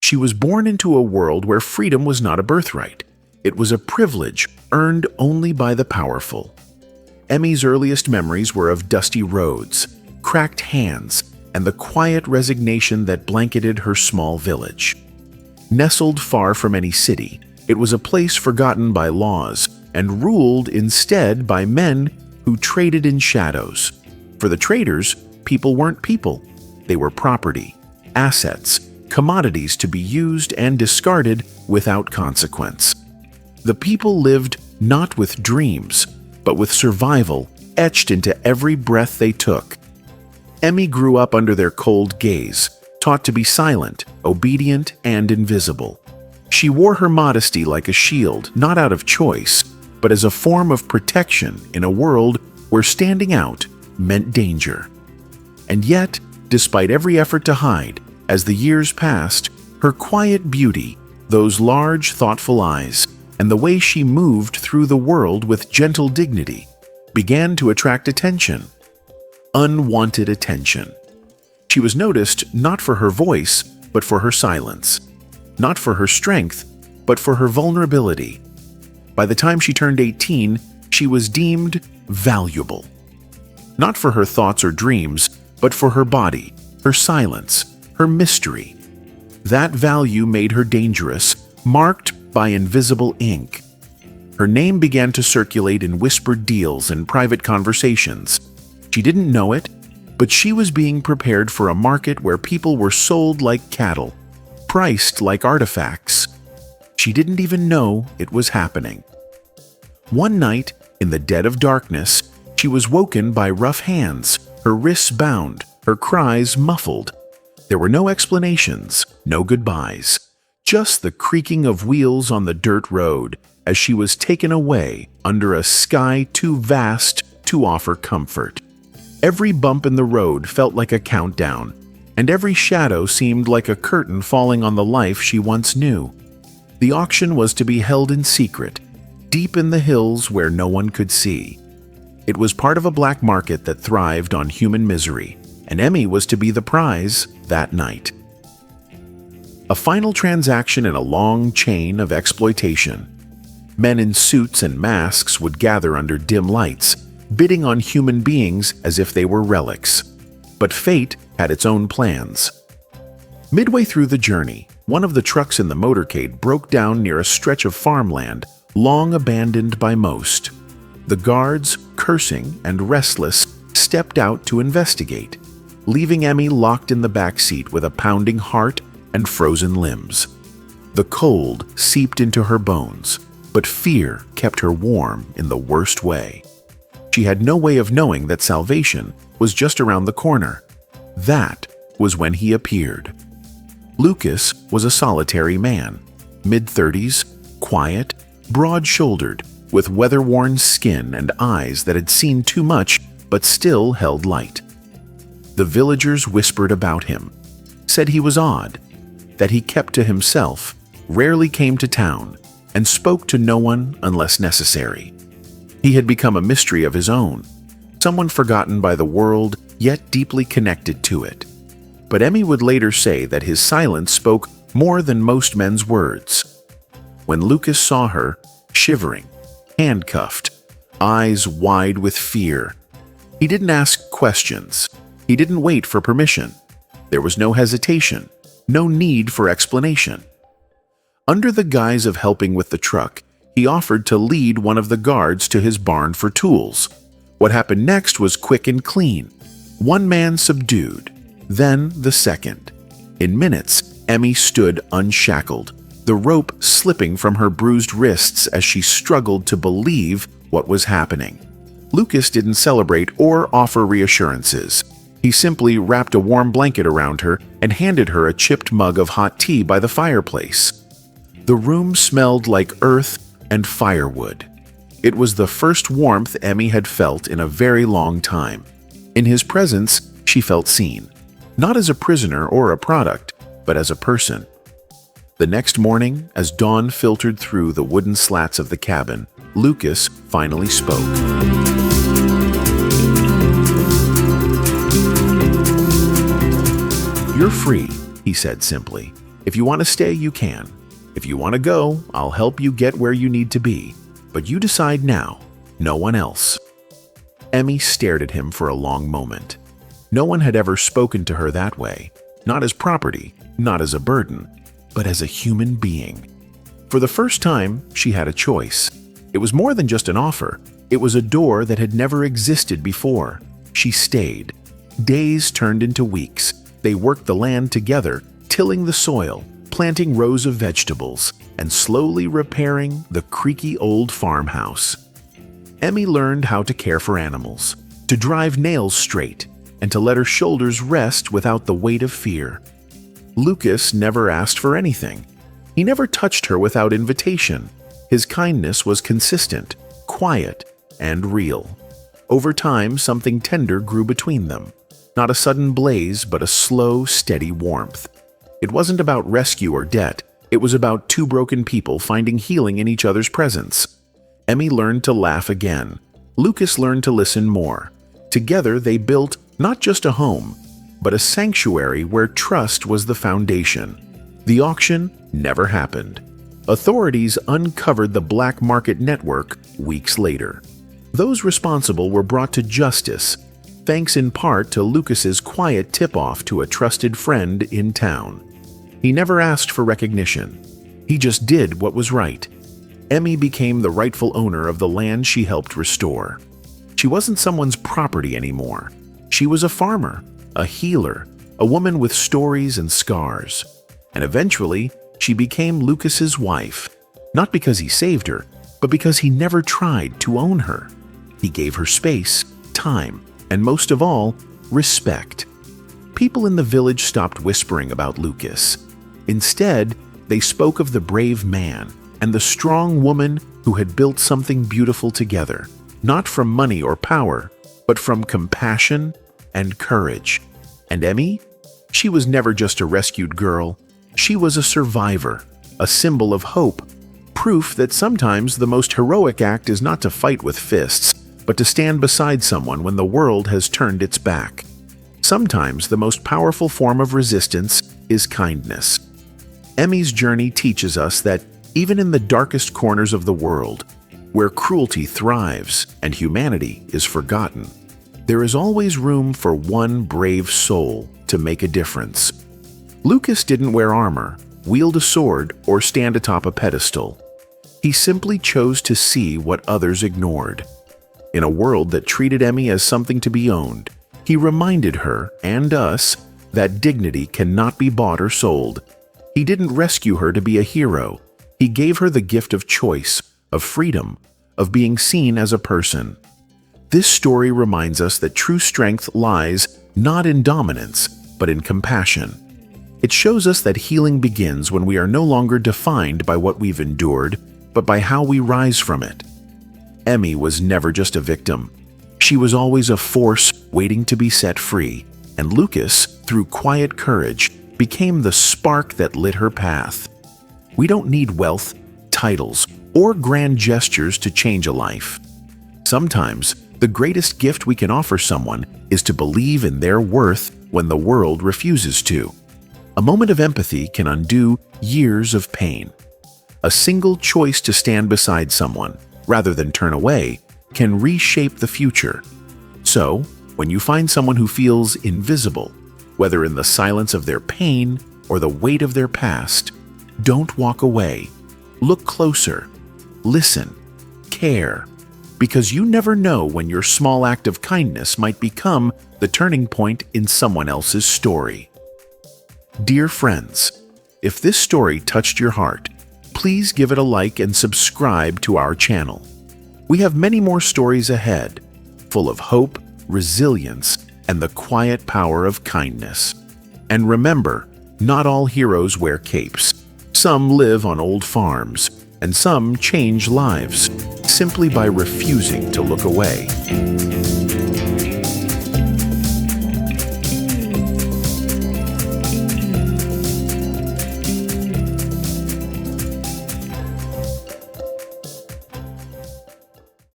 She was born into a world where freedom was not a birthright. It was a privilege earned only by the powerful. Emmy's earliest memories were of dusty roads, cracked hands, and the quiet resignation that blanketed her small village. Nestled far from any city, it was a place forgotten by laws and ruled instead by men who traded in shadows. For the traders, people weren't people. They were property, assets, commodities to be used and discarded without consequence. The people lived not with dreams, but with survival etched into every breath they took. Emmy grew up under their cold gaze, taught to be silent, obedient, and invisible. She wore her modesty like a shield, not out of choice, but as a form of protection in a world where standing out meant danger. And yet, despite every effort to hide, as the years passed, her quiet beauty, those large, thoughtful eyes, and the way she moved through the world with gentle dignity began to attract attention. Unwanted attention. She was noticed not for her voice, but for her silence. Not for her strength, but for her vulnerability. By the time she turned 18, she was deemed valuable. Not for her thoughts or dreams, but for her body, her silence, her mystery. That value made her dangerous, marked by invisible ink. Her name began to circulate in whispered deals and private conversations. She didn't know it, but she was being prepared for a market where people were sold like cattle, priced like artifacts. She didn't even know it was happening. One night, in the dead of darkness, she was woken by rough hands, her wrists bound, her cries muffled. There were no explanations, no goodbyes, just the creaking of wheels on the dirt road as she was taken away under a sky too vast to offer comfort. Every bump in the road felt like a countdown, and every shadow seemed like a curtain falling on the life she once knew. The auction was to be held in secret, deep in the hills where no one could see. It was part of a black market that thrived on human misery, and Emmy was to be the prize that night. A final transaction in a long chain of exploitation. Men in suits and masks would gather under dim lights, bidding on human beings as if they were relics. But fate had its own plans. Midway through the journey, one of the trucks in the motorcade broke down near a stretch of farmland long abandoned by most. The guards, cursing and restless, stepped out to investigate, leaving Emmy locked in the back seat with a pounding heart and frozen limbs. The cold seeped into her bones, but fear kept her warm in the worst way. She had no way of knowing that salvation was just around the corner. That was when he appeared. Lucas was a solitary man, mid-30s, quiet, broad-shouldered, with weather-worn skin and eyes that had seen too much but still held light. The villagers whispered about him, said he was odd, that he kept to himself, rarely came to town, and spoke to no one unless necessary. He had become a mystery of his own, someone forgotten by the world, yet deeply connected to it. But Emmy would later say that his silence spoke more than most men's words. When Lucas saw her, shivering, handcuffed, eyes wide with fear, he didn't ask questions. He didn't wait for permission. There was no hesitation, no need for explanation. Under the guise of helping with the truck, he offered to lead one of the guards to his barn for tools. What happened next was quick and clean. One man subdued, then the second. In minutes, Emmy stood unshackled, the rope slipping from her bruised wrists as she struggled to believe what was happening. Lucas didn't celebrate or offer reassurances. He simply wrapped a warm blanket around her and handed her a chipped mug of hot tea by the fireplace. The room smelled like earth and firewood. It was the first warmth Emmy had felt in a very long time. In his presence, she felt seen, not as a prisoner or a product, but as a person. The next morning, as dawn filtered through the wooden slats of the cabin, Lucas finally spoke. "You're free," he said simply. If you want to stay, you can. If you want to go, I'll help you get where you need to be. But you decide now, no one else." Emmy stared at him for a long moment. No one had ever spoken to her that way, not as property, not as a burden, but as a human being. For the first time, she had a choice. It was more than just an offer. It was a door that had never existed before. She stayed. Days turned into weeks. They worked the land together, tilling the soil, planting rows of vegetables, and slowly repairing the creaky old farmhouse. Emmy learned how to care for animals, to drive nails straight, and to let her shoulders rest without the weight of fear. Lucas never asked for anything. He never touched her without invitation. His kindness was consistent, quiet, and real. Over time, something tender grew between them. Not a sudden blaze, but a slow, steady warmth. It wasn't about rescue or debt. It was about two broken people finding healing in each other's presence. Emmy learned to laugh again. Lucas learned to listen more. Together, they built not just a home, but a sanctuary where trust was the foundation. The auction never happened. Authorities uncovered the black market network weeks later. Those responsible were brought to justice, thanks in part to Lucas's quiet tip-off to a trusted friend in town. He never asked for recognition. He just did what was right. Emmy became the rightful owner of the land she helped restore. She wasn't someone's property anymore. She was a farmer, a healer, a woman with stories and scars. And eventually, she became Lucas's wife, not because he saved her, but because he never tried to own her. He gave her space, time, and most of all, respect. People in the village stopped whispering about Lucas. Instead, they spoke of the brave man and the strong woman who had built something beautiful together, not from money or power, but from compassion and courage. And Emmy? She was never just a rescued girl. She was a survivor, a symbol of hope, proof that sometimes the most heroic act is not to fight with fists, but to stand beside someone when the world has turned its back. Sometimes the most powerful form of resistance is kindness. Emmy's journey teaches us that even in the darkest corners of the world, where cruelty thrives and humanity is forgotten, there is always room for one brave soul to make a difference. Lucas didn't wear armor, wield a sword, or stand atop a pedestal. He simply chose to see what others ignored. In a world that treated Emmy as something to be owned, he reminded her and us that dignity cannot be bought or sold. He didn't rescue her to be a hero. He gave her the gift of choice, of freedom, of being seen as a person. This story reminds us that true strength lies not in dominance, but in compassion. It shows us that healing begins when we are no longer defined by what we've endured, but by how we rise from it. Emmy was never just a victim. She was always a force waiting to be set free, and Lucas, through quiet courage, became the spark that lit her path. We don't need wealth, titles, or grand gestures to change a life. Sometimes, the greatest gift we can offer someone is to believe in their worth when the world refuses to. A moment of empathy can undo years of pain. A single choice to stand beside someone, rather than turn away, can reshape the future. So, when you find someone who feels invisible, whether in the silence of their pain or the weight of their past, don't walk away. Look closer. Listen. Care. Because you never know when your small act of kindness might become the turning point in someone else's story. Dear friends, if this story touched your heart, please give it a like and subscribe to our channel. We have many more stories ahead, full of hope, resilience, and the quiet power of kindness. And remember, not all heroes wear capes. Some live on old farms, and some change lives simply by refusing to look away.